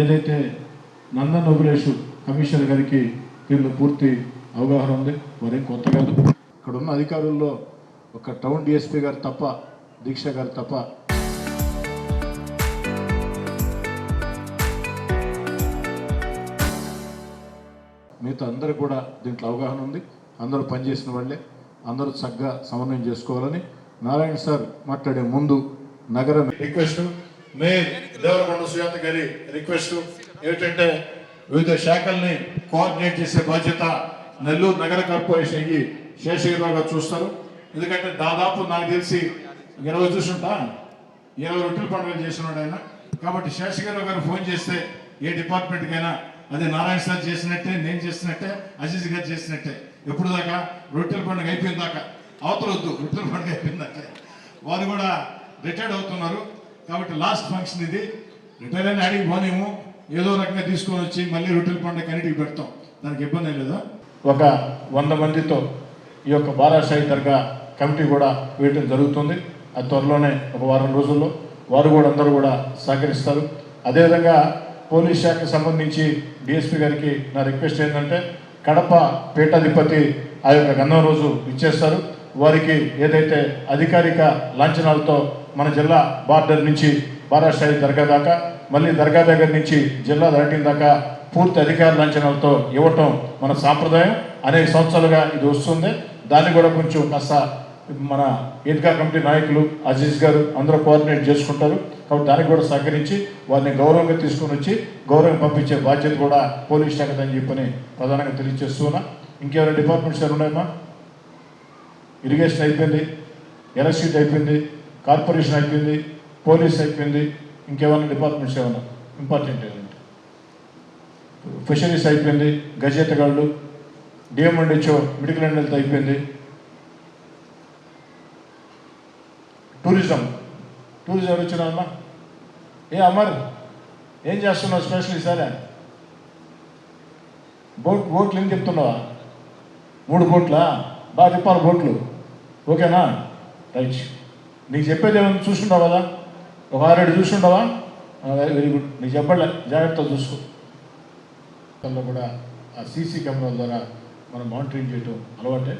ఏదైతే నందన్ నోబులేష్ కమిషనర్ గారికి దీనిలో పూర్తి అవగాహన ఉంది, మరి కొత్త కాదు. ఇక్కడ ఉన్న అధికారుల్లో ఒక టౌన్ డిఎస్పీ గారు తప్ప, దీక్ష గారు తప్ప మిగతా అందరూ కూడా దీంట్లో అవగాహన ఉంది. అందరూ పనిచేసిన వాళ్ళే, అందరూ చక్కగా సమన్వయం చేసుకోవాలని నారాయణ సార్ మాట్లాడే ముందు నగర రిక్వెస్ట్, మేయర్ దేవరకొండ సుజాత గారి రిక్వెస్ట్ ఏమిటంటే వివిధ శాఖల్ని కోఆర్డినేట్ చేసే బాధ్యత నెల్లూరు నగర కార్పొరేషన్కి శేషగిరిరావు గారు చూస్తారు. ఎందుకంటే దాదాపు నాకు తెలిసి 20 చూసుంటా, 20 రొట్టెల పండుగలు చేసినాడు ఆయన. కాబట్టి శేషగిరిరావు గారు ఫోన్ చేస్తే ఏ డిపార్ట్మెంట్కైనా అది నారాయణ సార్ చేసినట్టే, నేను చేసినట్టే, అజీజ్ గారు చేసినట్టే. ఎప్పుడు దాకా రొట్టెల పండుగ అయిపోయిన దాకా, అవతలొద్దు, రొట్టెల పండుగ అయిపోయిన దాకా. వారు కూడా రిటైర్డ్ అవుతున్నారు. కాబట్టి లాస్ట్ ఫంక్షన్ ఇది. రిటైర్ అయిన అడిగి పోనేమో, ఏదో రకంగా తీసుకొని వచ్చి మళ్ళీ రొట్టెల పండుగ అన్నిటికి పెడతాం, దానికి ఇబ్బంది లేదు. ఒక 100 మందితో ఈ యొక్క బారాషాహి దర్గా కమిటీ కూడా వేయటం జరుగుతుంది. అది త్వరలోనే ఒక వారం రోజుల్లో వారు కూడా అందరూ కూడా సహకరిస్తారు. అదేవిధంగా పోలీస్ శాఖకు సంబంధించి డిఎస్పీ గారికి నా రిక్వెస్ట్ ఏంటంటే, కడప పీఠాధిపతి ఆ యొక్క గంధం రోజు ఇచ్చేస్తారు. వారికి ఏదైతే అధికారిక లాంఛనాలతో మన జిల్లా బార్డర్ నుంచి బారాషాహి దర్గా దాకా, మళ్ళీ దర్గా దగ్గర నుంచి జిల్లా దాటిన దాకా పూర్తి అధికార లాంఛనాలతో ఇవ్వటం మన సాంప్రదాయం. అనేక సంవత్సరాలుగా ఇది వస్తుంది. దాన్ని కూడా కొంచెం కాస్త మన ఈద్గా కమిటీ నాయకులు అజీజ్ గారు అందరూ కోఆర్డినేట్ చేసుకుంటారు. కాబట్టి దానికి కూడా సహకరించి వారిని గౌరవంగా తీసుకొని వచ్చి గౌరవం పంపించే బాధ్యత కూడా పోలీస్ శాఖ అని చెప్పని ప్రధానంగా తెలియజేస్తున్నా. ఇంకేమైనా డిపార్ట్మెంట్స్ ఏమైనా ఉన్నాయమ్మా? ఇరిగేషన్ అయిపోయింది, ఎలక్ట్రిసిటీ అయిపోయింది, కార్పొరేషన్ అయిపోయింది, పోలీస్ అయిపోయింది. ఇంకేమైనా డిపార్ట్మెంట్స్ ఏమైనా ఇంపార్టెంట్ ఏంటంటే ఫిషరీస్ అయిపోయింది, గజేతగాళ్ళు, డిఎంఎండ్హెచ్ఓ మెడికల్ అండ్ హెల్త్ అయిపోయింది, టూరిజం వచ్చినా అమ్మా? ఏ అమర్ ఏం చేస్తున్నావు స్పెషల్ ఈసారి? బోట్లు ఏం చెప్తున్నావా? 3 బోట్లా? బాగా తిప్పాలి బోట్లు, ఓకేనా? రైట్. నీకు చెప్పేది ఏమైనా చూసుకుంటావు కదా, ఒక 6-7 చూసుకుంటావా? Very good. నీకు చెప్పలే, జాగ్రత్తగా చూసుకో. కూడా ఆ సీసీ కెమెరాల ద్వారా మనం మానిటరింగ్ చేయటం అలవాటే.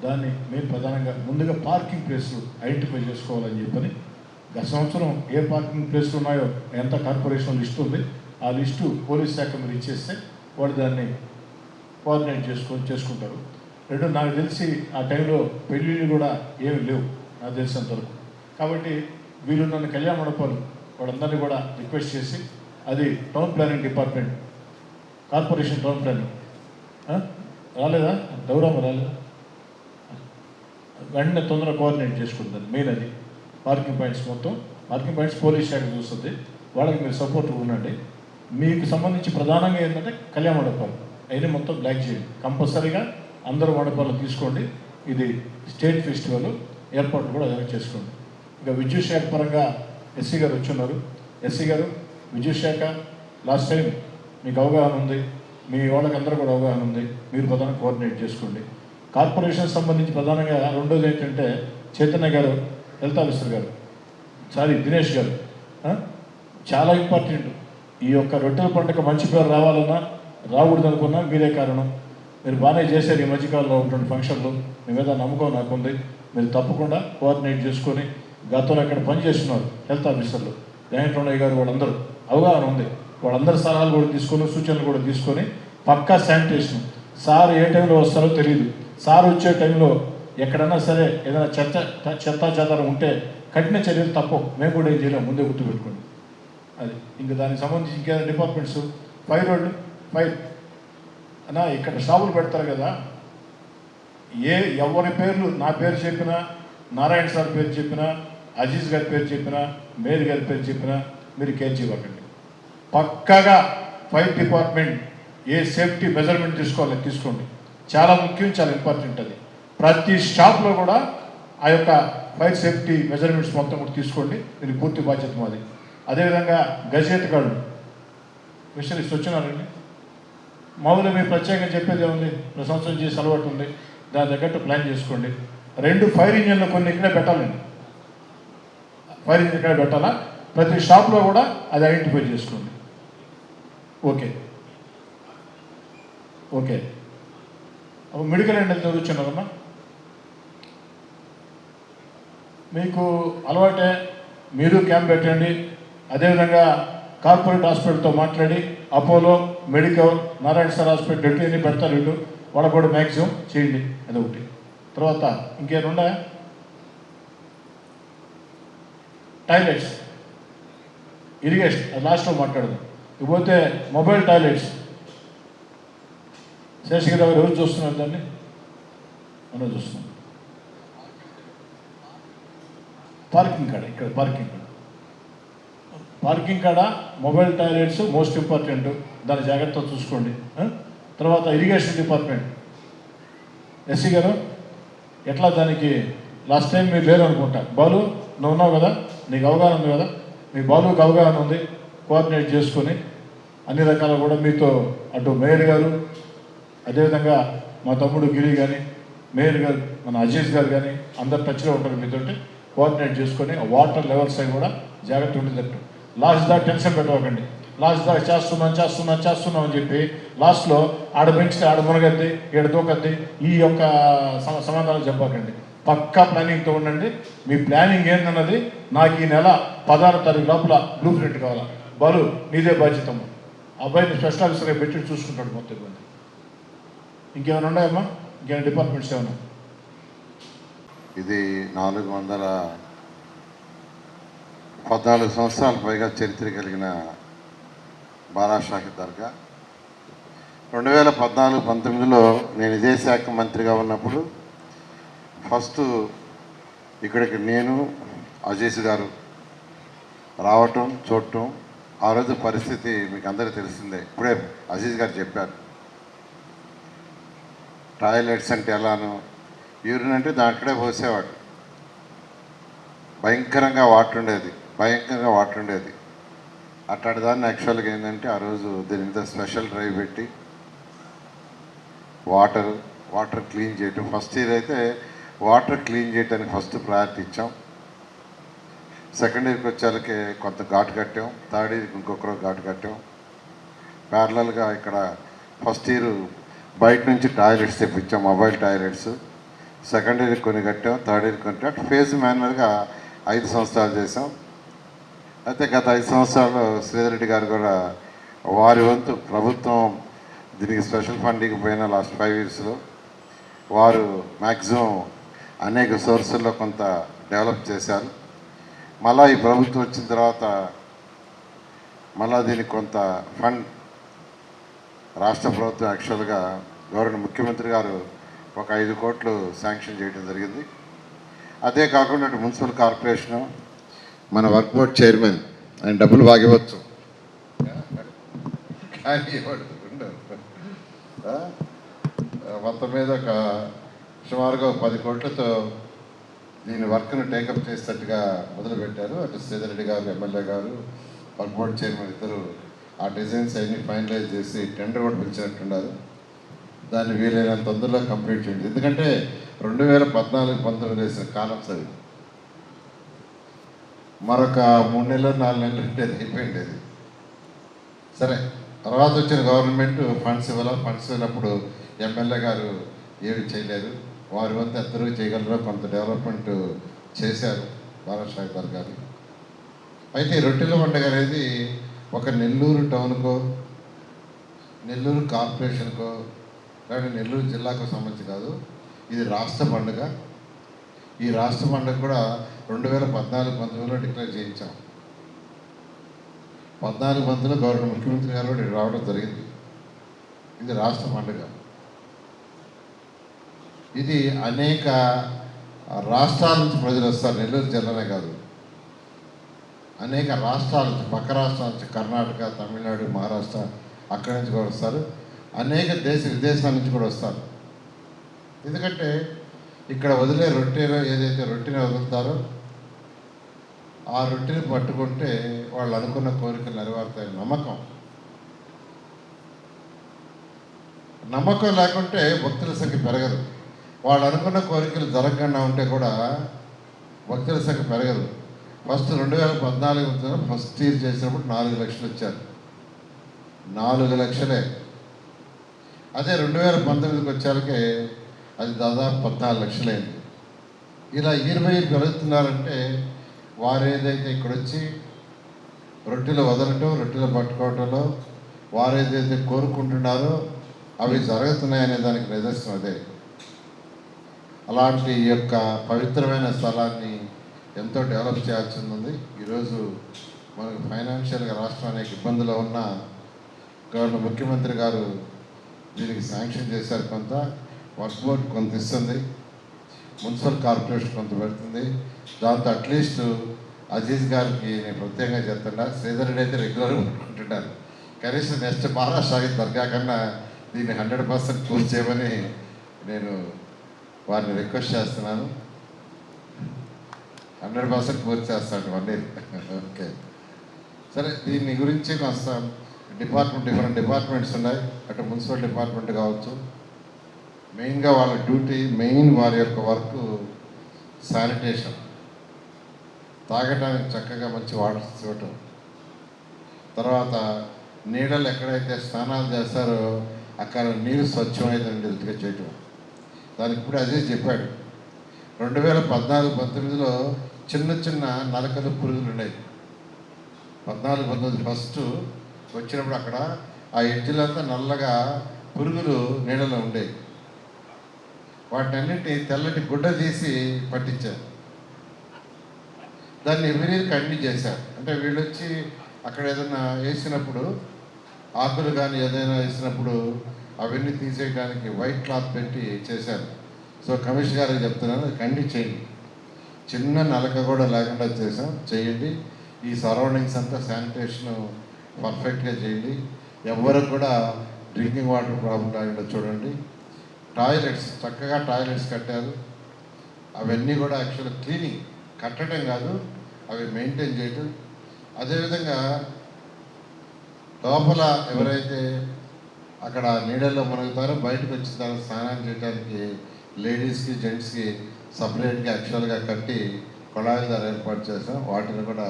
దాన్ని మేము ప్రధానంగా ముందుగా పార్కింగ్ ప్లేస్లు ఐడెంటిఫై చేసుకోవాలని చెప్పని గత సంవత్సరం ఏ పార్కింగ్ ప్లేస్లు ఉన్నాయో ఎంత కార్పొరేషన్ లిస్టు ఉంది, ఆ లిస్టు పోలీస్ శాఖ మీరు ఇచ్చేస్తే వాడు దాన్ని కోఆర్డినేట్ చేసుకుంటారు. రెండు నాకు తెలిసి ఆ టైంలో పెళ్ళిళ్ళు కూడా ఏమి లేవు నాకు తెలిసినంతవరకు. కాబట్టి వీళ్ళు నన్ను కళ్యాణ మండపాలు వాళ్ళందరినీ కూడా రిక్వెస్ట్ చేసి, అది town planning department, corporation town planning రాలేదా, గౌరవం రాలేదా, వెంటనే తొందరగా కోఆర్డినేట్ చేసుకుంటుంది. మెయిన్ అది పార్కింగ్ పాయింట్స్, మొత్తం పార్కింగ్ పాయింట్స్ పోలీస్ శాఖ చూస్తుంది. వాళ్ళకి మీరు సపోర్ట్ ఉండండి. మీకు సంబంధించి ప్రధానంగా ఏంటంటే కళ్యాణ మండపాలు అయినా మొత్తం బ్లాక్ చేయండి. కంపల్సరీగా అందరూ మండపాలు తీసుకోండి. ఇది స్టేట్ ఫెస్టివల్, ఏర్పాట్లు కూడా అరేంజ్ చేసుకోండి. ఇక విద్యుత్ శాఖ పరంగా ఎస్సీ గారు వచ్చున్నారు. ఎస్సీ గారు, విద్యుత్ శాఖ లాస్ట్ టైం మీకు అవగాహన ఉంది, మీ వాళ్ళకి అందరూ కూడా అవగాహన ఉంది, మీరు ప్రధానంగా కోఆర్డినేట్ చేసుకోండి. కార్పొరేషన్ సంబంధించి ప్రధానంగా రెండోది ఏంటంటే చైతన్య గారు, హెల్త్ ఆఫీసర్ గారు, దినేష్ గారు చాలా ఇంపార్టెంట్. ఈ యొక్క రొట్టెల పండుగ మంచి పేరు రావాలన్నా రాకూడదు అనుకున్నా మీరే కారణం. మీరు బాగానే చేశారు ఈ మధ్యకాలంలో ఉన్నటువంటి ఫంక్షన్లు. మీ మీద నమ్మకం నాకుంది. మీరు తప్పకుండా కోఆర్డినేట్ చేసుకొని, గతంలో ఇక్కడ పనిచేస్తున్నారు హెల్త్ ఆఫీసర్లు వెంకటరమణయ్య గారు, వాళ్ళందరూ అవగాహన ఉంది. వాళ్ళందరి సలహాలు కూడా తీసుకొని, సూచనలు కూడా తీసుకొని పక్కా శానిటేషన్. సార్ ఏ టైంలో వస్తారో తెలియదు. సార్ వచ్చే టైంలో ఎక్కడన్నా సరే ఏదైనా చెత్తాచెదారం ఉంటే కఠిన చర్యలు తప్పవు. మేము కూడా ఏం చేయలేము, ముందే గుర్తుపెట్టుకోండి. అది ఇంకా దానికి సంబంధించి ఇంకేదైనా డిపార్ట్మెంట్స్, ఫైర్ అన్నా ఇక్కడ షాపులు పెడతారు కదా, ఎవరి పేర్లు, నా పేరు చెప్పినా, నారాయణ సార్ పేరు చెప్పినా, అజీజ్ గారి పేరు చెప్పినా, మేయర్ గారి పేరు చెప్పినా మీరు కేర్ చేయకండి. పక్కాగా ఫైర్ డిపార్ట్మెంట్ ఏ సేఫ్టీ మెజర్మెంట్ తీసుకోండి. చాలా ముఖ్యం, చాలా ఇంపార్టెంట్. అది ప్రతి షాప్లో కూడా ఆ యొక్క ఫైర్ సేఫ్టీ మెజర్మెంట్స్ మొత్తం కూడా తీసుకోండి. దీనికి పూర్తి బాధ్యత మాది. అదేవిధంగా గజేతగాళ్ళు స్పెషలిస్ట్ వచ్చినారండి. మామూలుగా మీరు ప్రత్యేకంగా చెప్పేది ఏముంది, సంవత్సరం చేసి అలవాటు ఉంది, దాని తగ్గట్టు ప్లాన్ చేసుకోండి. 2 ఫైర్ ఇంజన్లు కొన్ని ఇక్కడే పెట్టాలండి. ఫైర్ ఇంజిన్ ఇక్కడే పెట్టాలా, ప్రతి షాప్లో కూడా అది ఐడెంటిఫై చేసుకోండి. Okay okay medical and health చదువుచున్నారమ్మా. మీకు అలవాటే, మీరు క్యాంప్ పెట్టండి. అదేవిధంగా కార్పొరేట్ హాస్పిటల్తో మాట్లాడి Apollo, medical, Narayana sir hospital ఎటు ఎన్ని పెడతారు ఇటు వాళ్ళకు కూడా మ్యాక్సిమం చేయండి. అదొకటి. తర్వాత ఇంకేముండా టాయిలెట్స్, ఇరిగేషన్ అది లాస్ట్లో మాట్లాడదాం. ఇకపోతే మొబైల్ టాయిలెట్స్ శేషగిరి గారు ఎవరు చూస్తున్నారు దాన్ని? మనం చూస్తున్నాం. పార్కింగ్ కాడ, ఇక్కడ పార్కింగ్ కాడ మొబైల్ టాయిలెట్స్ మోస్ట్ ఇంపార్టెంట్, దాన్ని జాగ్రత్తగా చూసుకోండి. తర్వాత ఇరిగేషన్ డిపార్ట్మెంట్ ఎస్సీ గారు ఎట్లా దానికి లాస్ట్ టైం మీరు లేరు అనుకుంటా. బాలు నువ్వు ఉన్నావు కదా, నీకు అవగాహన ఉంది కదా, మీ బాలుకి అవగాహన ఉంది. కోఆర్డినేట్ చేసుకొని అన్ని రకాల కూడా మీతో అటు మేయర్ గారు, అదేవిధంగా మా తమ్ముడు గిరి కానీ, మేయర్ గారు మన అజీజ్ గారు కానీ అందరు టచ్లో ఉంటారు. మీతో కోఆర్డినేట్ చేసుకొని వాటర్ లెవెల్స్ అవి కూడా జాగ్రత్త ఉండేటట్టు. లాస్ట్ దాకా టెన్షన్ పెట్టవకండి. లాస్ట్ దాకా చేస్తున్నాం అని చెప్పి లాస్ట్లో ఆడ పెంచితే ఆడ మునగద్ది, ఈడ దూకద్ది, ఈ యొక్క సమాధానాలు చెప్పకండి. పక్కా ప్లానింగ్తో ఉండండి. మీ ప్లానింగ్ ఏంటన్నది నాకు ఈ నెల 16వ తారీఖు లోపల బ్లూ ప్రింట్ కావాలా. బాలు నీదే బాధ్యత. అబ్బాయిని స్పెషల్ ఆఫీసర్గా పెట్టి చూసుకుంటాడు మొత్తం ఇబ్బంది. ఇంకేమైనా ఉన్నాయమ్మా? ఇంకేమైనా డిపార్ట్మెంట్స్ ఏమన్నా? ఇది 414 సంవత్సరాల పైగా చరిత్ర కలిగిన బారాషాహి దర్గా. 2014-19లో నేను ఇదే శాఖ మంత్రిగా ఉన్నప్పుడు ఫస్ట్ ఇక్కడికి నేను అజీజ్ గారు రావటం చూడటం. ఆ రోజు పరిస్థితి మీకు అందరికీ తెలిసిందే. ఇప్పుడే అజీజ్ గారు చెప్పారు. టాయిలెట్స్ అంటే ఎలానో, యూరిన్ అంటే దాంట్లోనే పోసేవాడు. భయంకరంగా వాటర్ ఉండేది. అట్లాంటి దాన్ని యాక్చువల్గా ఏంటంటే ఆ రోజు దీని మీద స్పెషల్ డ్రైవ్ పెట్టి వాటర్ క్లీన్ చేయటం. ఫస్ట్ ఇయర్ అయితే వాటర్ క్లీన్ చేయడానికి ఫస్ట్ ప్రయారిటీ ఇచ్చాం. సెకండ్ ఇయర్కి వచ్చేళ్ళకి కొంత ఘాటు కట్టాం. థర్డ్ ఇయర్కి ఇంకొకరు ఘాటు కట్టాం. ప్యారలల్గా ఇక్కడ ఫస్ట్ ఇయర్ బయట నుంచి టాయిలెట్స్ తెప్పించాం, మొబైల్ టాయిలెట్స్. సెకండ్ ఇయర్కి కొన్ని కట్టాం, థర్డ్ ఇయర్కి కొన్ని ఫేజ్ మేనర్గా 5 సంవత్సరాలు చేసాం. అయితే గత 5 సంవత్సరాలు శ్రీధర్ రెడ్డి గారు కూడా వారి వంతు ప్రభుత్వం దీనికి స్పెషల్ ఫండింగ్ పోయిన లాస్ట్ 5 ఇయర్స్లో వారు మ్యాక్సిమం అనేక సోర్సుల్లో కొంత డెవలప్ చేశారు. మళ్ళీ ఈ ప్రభుత్వం వచ్చిన తర్వాత మళ్ళీ దీనికి కొంత ఫండ్ రాష్ట్ర ప్రభుత్వం యాక్చువల్గా గవర్నర్ ముఖ్యమంత్రి గారు ఒక 5 కోట్లు శాంక్షన్ చేయడం జరిగింది. అదే కాకుండా అటు మున్సిపల్ కార్పొరేషను మన వర్క్ బోర్డ్ చైర్మన్ ఆయన డబ్బులు బాగివచ్చు కానీ మొత్తం మీద ఒక సుమారుగా 10 కోట్లతో దీని వర్క్ను టేకప్ చేసేటట్టుగా మొదలుపెట్టారు. అటు శ్రీధర్ రెడ్డి గారు, ఎమ్మెల్యే గారు, వర్క్ బోర్డ్ చైర్మన్ ఇద్దరు ఆ డిజైన్స్ అన్నీ ఫైనలైజ్ చేసి టెండర్ కూడా పిలిచినట్టున్నారు. దాన్ని వీలైనంత తొందరలో కంప్లీట్ చేయండి. ఎందుకంటే 2014-19 వేసిన కాలం సరి మరొక 3 నెలలు 4 నెలలు ఉండేది, అయిపోయిండేది. సరే, తర్వాత వచ్చిన గవర్నమెంట్ ఫండ్స్ ఇవ్వనప్పుడు ఎమ్మెల్యే గారు ఏమి చేయలేరు. వారి వంతు ఎంతరూ చేయగలరో కొంత డెవలప్మెంట్ చేశారు బారాషాహి దర్గాని. అయితే రొట్టెల పండుగ అనేది ఒక నెల్లూరు టౌన్కో, నెల్లూరు కార్పొరేషన్కో, కానీ నెల్లూరు జిల్లాకు సంబంధించి కాదు. ఇది రాష్ట్ర పండుగ. ఈ రాష్ట్ర పండుగ కూడా 2014-19లో డిక్లేర్ చేయించాం. 14-19లో గవర్నర్ ముఖ్యమంత్రి గారు కూడా రావడం జరిగింది. ఇది రాష్ట్ర పండుగ. ఇది అనేక రాష్ట్రాల నుంచి ప్రజలు వస్తారు. నెల్లూరు జిల్లానే కాదు, అనేక రాష్ట్రాల నుంచి, పక్క రాష్ట్రాల నుంచి, కర్ణాటక, తమిళనాడు, మహారాష్ట్ర అక్కడి నుంచి కూడా వస్తారు. అనేక విదేశాల నుంచి కూడా వస్తారు. ఎందుకంటే ఇక్కడ వదిలే రొట్టెలో ఏదైతే రొట్టెని వదులుతారో ఆ రొట్టెని పట్టుకుంటే వాళ్ళు అనుకున్న కోరికలు నెరవేరుతాయని నమ్మకం లేకుంటే భక్తుల సంఖ్య పెరగదు. వాళ్ళు అనుకున్న కోరికలు జరగకుండా ఉంటే కూడా భక్తుల సంఖ్య పెరగదు. ఫస్ట్ 2014 ఫస్ట్ ఇయర్ చేసినప్పుడు 4 లక్షలు వచ్చారు. 4 లక్షలే. అదే 2019కి వచ్చాకే అది దాదాపు 14 లక్షలైంది. ఇలా 20 పెరుగుతున్నారంటే వారు ఏదైతే ఇక్కడ వచ్చి రొట్టెలు వదలటం, రొట్టెలు పట్టుకోవటంలో వారు ఏదైతే కోరుకుంటున్నారో అవి జరుగుతున్నాయనే దానికి నిదర్శనం అదే. అలాంటి ఈ యొక్క పవిత్రమైన స్థలాన్ని ఎంతో డెవలప్ చేయాల్సి ఉంది. ఈరోజు మనకు ఫైనాన్షియల్గా రాష్ట్రం అనేక ఇబ్బందులు ఉన్న గవర్నర్ ముఖ్యమంత్రి గారు దీనికి శాంక్షన్ చేశారు. కొంత వర్క్ బోర్డ్ కొంత ఇస్తుంది, మున్సిపల్ కార్పొరేషన్ కొంత పెడుతుంది. దాంతో అట్లీస్ట్ అజీజ్ గారికి నేను ప్రత్యేకంగా చెప్తున్నా, శ్రీధర్ రెడ్డి అయితే రెగ్యులర్గా ఉంటుంటారు. కనీసం నెక్స్ట్ మహారాష్ట్రకి దర్గా కన్నా దీన్ని 100% పూర్తి చేయమని నేను వారిని రిక్వెస్ట్ చేస్తున్నాను. 100% పూర్తి చేస్తాను 1 ఇయర్. ఓకే, సరే. దీని గురించి కాస్త డిఫరెంట్ డిపార్ట్మెంట్స్ ఉన్నాయి. అటు మున్సిపల్ డిపార్ట్మెంట్ కావచ్చు, మెయిన్గా వాళ్ళ డ్యూటీ, వారి యొక్క వర్క్ శానిటేషన్, తాగటానికి చక్కగా మంచి వాటర్ ఇవ్వటం, తర్వాత నీడలు ఎక్కడైతే స్నానాలు చేస్తారో అక్కడ నీరు స్వచ్ఛమైనదిగా చేయటం. దానికి ఇప్పుడు అదే చెప్పాడు. 2014-19లో చిన్న నలకలు పురుగులు ఉన్నాయి. 14-19 ఫస్ట్ వచ్చినప్పుడు అక్కడ ఆ ఎడ్జిలంతా నల్లగా పురుగులు నీడలో ఉండేవి. వాటినన్నిటి తెల్లటి గుడ్డ తీసి పట్టించారు. దాన్ని ఎవరీ కంటిన్యూ చేశారు. అంటే వీళ్ళు వచ్చి అక్కడ ఏదైనా వేసినప్పుడు, ఆకులు కానీ ఏదైనా వేసినప్పుడు అవన్నీ తీసేయడానికి వైట్ క్లాత్ పెట్టి చేశారు. సో కమిషనర్ గారికి చెప్తున్నాను, కంటిన్యూ చేయండి. చిన్న నలక కూడా లేకుండా చేయండి. ఈ సరౌండింగ్స్ అంతా శానిటేషన్ పర్ఫెక్ట్గా చేయండి. ఎవరికి కూడా డ్రింకింగ్ వాటర్ ప్రాబ్లం రాకుండా చూడండి. టాయిలెట్స్, చక్కగా టాయిలెట్స్ కట్టారు. అవన్నీ కూడా యాక్చువల్గా క్లీనింగ్, కట్టడం కాదు, అవి మెయింటైన్ చేయటం. అదేవిధంగా లోపల ఎవరైతే అక్కడ నీడల్లో మునుగుతారో బయటకు వచ్చిన తర్వాత స్నానం చేయడానికి లేడీస్కి, జెంట్స్కి సపరేట్గా యాక్చువల్గా కట్టి కొళాయిల ద్వారా ఏర్పాటు చేసాం. వాటిని కూడా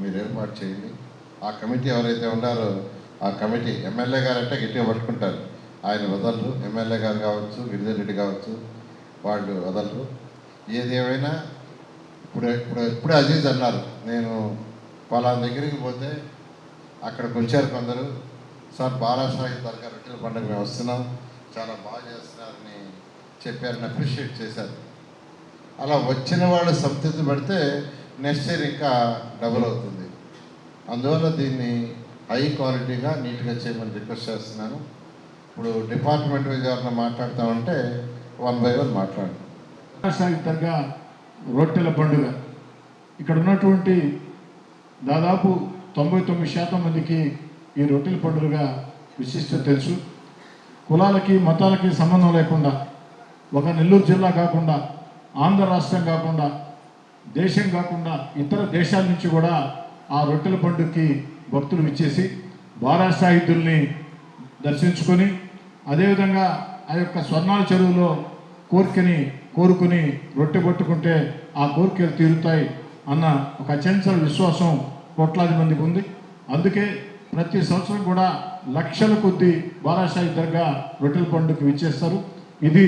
మీరు ఏర్పాటు చేయండి. ఆ కమిటీ ఎవరైతే ఉన్నారో ఆ కమిటీ, ఎమ్మెల్యే గారు అంటే గట్టిగా పట్టుకుంటారు, ఆయన వదలరు. ఎమ్మెల్యే గారు కావచ్చు, గిరిజన్ రెడ్డి కావచ్చు, వాళ్ళు వదలరు. ఏదేమైనా ఇప్పుడు అజీజ్ అన్నారు, నేను పలానా దగ్గరికి పోతే అక్కడికి వచ్చారు కొందరు, సార్ బారాషాహి దర్గా రొట్టెల పండుగ మేము వస్తున్నాం, చాలా బాగా చేస్తున్నారని చెప్పారని అప్రిషియేట్ చేశారు. అలా వచ్చిన వాళ్ళు సంతృప్తి పడితే నెక్స్ట్ ఇయర్ ఇంకా డబుల్ అవుతుంది. అందువల్ల దీన్ని హై క్వాలిటీగా నీట్గా చేయమని రిక్వెస్ట్ చేస్తున్నాను. ఇప్పుడు డిపార్ట్మెంట్ వైజ్ ఎవరైనా మాట్లాడతామంటే 1 by 1 మాట్లాడండి. బారాషాహి దర్గా రొట్టెల పండుగ ఇక్కడ ఉన్నటువంటి దాదాపు 99% మందికి ఈ రొట్టెల పండుగగా విశిష్టత తెలుసు. కులాలకి, మతాలకి సంబంధం లేకుండా, ఒక నెల్లూరు జిల్లా కాకుండా, ఆంధ్ర రాష్ట్రం కాకుండా, దేశం కాకుండా ఇతర దేశాల నుంచి కూడా ఆ రొట్టెల పండుగకి భక్తులు విచ్చేసి బారాషాహిదుల్ని దర్శించుకొని, అదేవిధంగా ఆ యొక్క స్వర్ణాల చెరువులో కోరుకుని రొట్టె పట్టుకుంటే ఆ కోరికలు తీరుతాయి అన్న ఒక అచంచల విశ్వాసం కోట్లాది మందికి ఉంది. అందుకే ప్రతి సంవత్సరం కూడా లక్షల కొద్ది బారాషాహి దర్గా రొట్టెల పండుగకి విచ్చేస్తారు. ఇది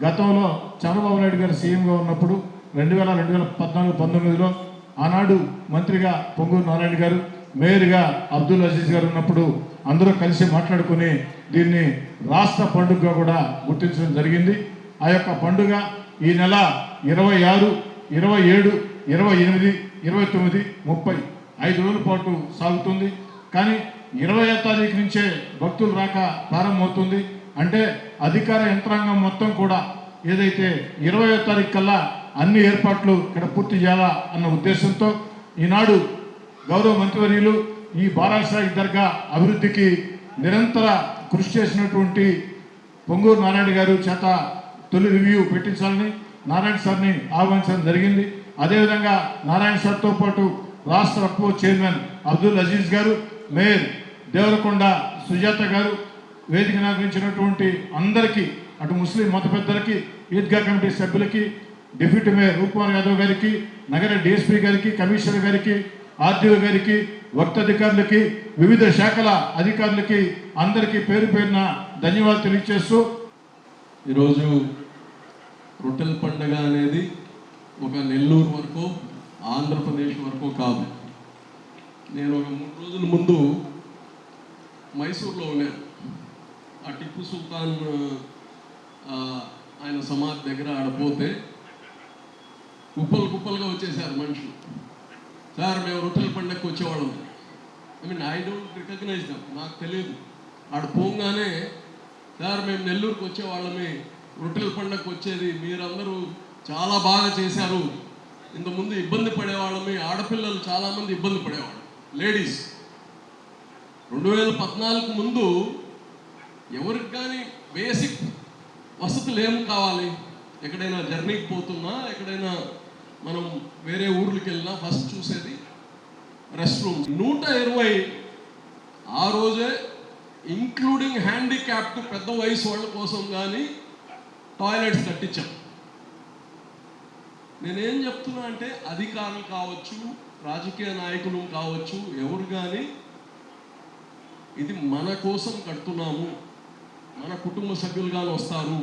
గతంలో చంద్రబాబు నాయుడు గారు సీఎంగా ఉన్నప్పుడు 2014-19లో ఆనాడు మంత్రిగా పొంగూరు నారాయణ గారు, మేయర్గా అబ్దుల్ అజీజ్ గారు ఉన్నప్పుడు అందరూ కలిసి మాట్లాడుకుని దీన్ని రాష్ట్ర పండుగగా కూడా గుర్తించడం జరిగింది. ఆ యొక్క పండుగ ఈ నెల 26, 27, 28, 29, 30 5 రోజుల పాటు సాగుతుంది. కానీ 20వ తారీఖు నుంచే భక్తులు రాక ప్రారంభమవుతుంది. అంటే అధికార యంత్రాంగం మొత్తం కూడా ఏదైతే 20వ తారీఖు కల్లా అన్ని ఏర్పాట్లు ఇక్కడ పూర్తి చేయాలా అన్న ఉద్దేశంతో ఈనాడు గౌరవ మంత్రివర్యులు ఈ బారాషాహి దర్గా అభివృద్ధికి నిరంతర కృషి చేసినటువంటి పొంగూరు నారాయణ గారు చేత తొలి రివ్యూ పెట్టించాలని నారాయణ సార్ని ఆహ్వానించడం జరిగింది. అదేవిధంగా నారాయణ సార్తో పాటు రాష్ట్ర వక్ఫ్ చైర్మన్ అబ్దుల్ అజీజ్ గారు, మేయర్ దేవరకొండ సుజాత గారు, వేదిక నిర్వహించినటువంటి అందరికీ, అటు ముస్లిం మత పెద్దలకి, ఈద్గా కమిటీ సభ్యులకి, డిప్యూటీ మేయర్ రూప్ కుమార్ యాదవ్ గారికి, నగర డిఎస్పీ గారికి, కమిషనర్ గారికి, ఆర్డీఓ గారికి, వర్క్ అధికారులకి, వివిధ శాఖల అధికారులకి అందరికీ పేరు పేరున ధన్యవాదాలు తెలియజేస్తూ ఈరోజు రొట్టెల పండుగ అనేది ఒక నెల్లూరు వరకు, ఆంధ్రప్రదేశ్ వరకు కాదు. నేను ఒక 3 రోజుల ముందు మైసూర్లో ఉన్నాను. ఆ టిప్పు సుల్తాన్ ఆయన సమాధి దగ్గర ఆడపోతే కుప్పలుగా వచ్చేసారు మనుషులు. సార్ మేము రొట్టెల పండుగకి వచ్చేవాళ్ళం. ఐ డోంట్ రికగ్నైజ్ దమ్, నాకు తెలియదు. ఆడ పోగానే సార్ మేము నెల్లూరుకి వచ్చేవాళ్ళమే, రొట్టెల పండుగకి వచ్చేది, మీరందరూ చాలా బాగా చేశారు, ఇంతకుముందు ఇబ్బంది పడేవాళ్ళమే, ఆడపిల్లలు చాలామంది ఇబ్బంది పడేవాళ్ళు, లేడీస్. 2014 ముందు ఎవరికి కానీ బేసిక్ వసతులు ఏం కావాలి? ఎక్కడైనా జర్నీకి పోతున్నా, ఎక్కడైనా మనం వేరే ఊర్లకి వెళ్ళినా ఫస్ట్ చూసేది రెస్ట్ రూమ్. 120 ఆ రోజే ఇంక్లూడింగ్ హ్యాండిక్యాప్డ్ పెద్ద వయసు వాళ్ళ కోసం కానీ టాయిలెట్స్ కట్టించాం. నేనేం చెప్తున్నా అంటే అధికారులు కావచ్చు, రాజకీయ నాయకులు కావచ్చు, ఎవరు కానీ ఇది మన కోసం కడుతున్నాము, మన కుటుంబ సభ్యులుగానే వస్తారు,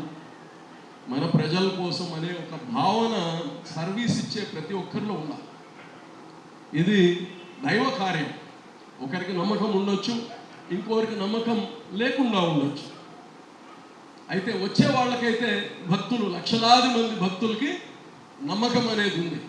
మన ప్రజల కోసం అనే ఒక భావన సర్వీస్ ఇచ్చే ప్రతి ఒక్కరిలో ఉండాలి. ఇది దైవ కార్యం. ఒకరికి నమ్మకం ఉండొచ్చు, ఇంకొకరికి నమ్మకం లేకుండా ఉండొచ్చు. అయితే వచ్చే వాళ్ళకైతే భక్తులు, లక్షలాది మంది భక్తులకి నమ్మకం అనేది ఉంది.